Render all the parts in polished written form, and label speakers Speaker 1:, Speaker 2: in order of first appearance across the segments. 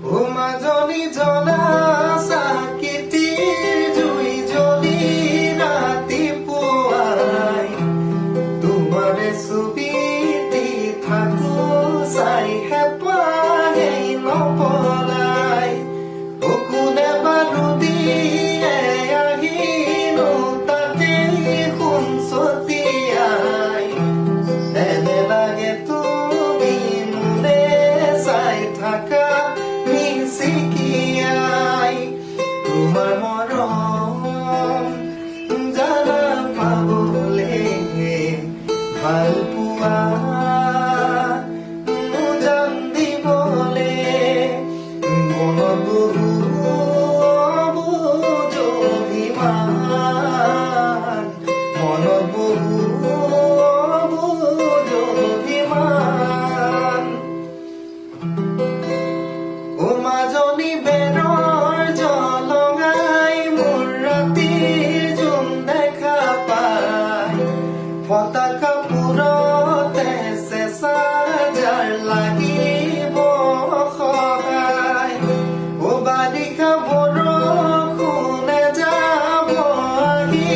Speaker 1: ও মাজনী জনা চাকিটিৰ জুই জ্বলি ৰাতিপুৱাই তোমাৰে ছবিটি থাকো চাই হেঁপাহেই নপলাই কোনে বাৰু দিয়ে আহিনো তাতে সোণ ছটিয়াই এনে লাগে তুমি মোলে চাই থাকা মিচিকিয়াই তোমাৰ মৰম জানা পাবলে ভাল পোৱা জান দিবলে মনত বহু অভিমান মনত বহু অভিমান ও মাজনী বেৰৰ জলঙাই মোৰ ৰাতিৰ জোন দেখা পায় ফটা কাপোৰতে চেঁচা যাৰ লাগিব সহায় ও বাৰিষা বৰষুণে যাব আহি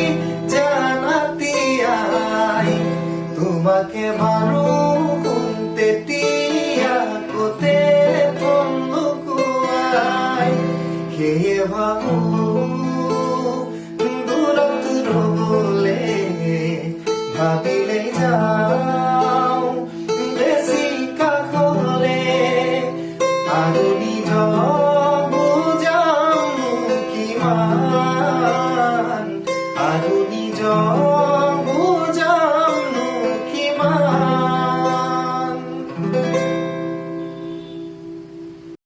Speaker 1: জানাতিয়াই তোমাকে বাৰু তেতিয়া কোতে লুকুৱাই সেয়ে ভাবো দূৰত ৰ'বলে ভাবিলেই যাওঁ বেছি কাষলে আৰুনি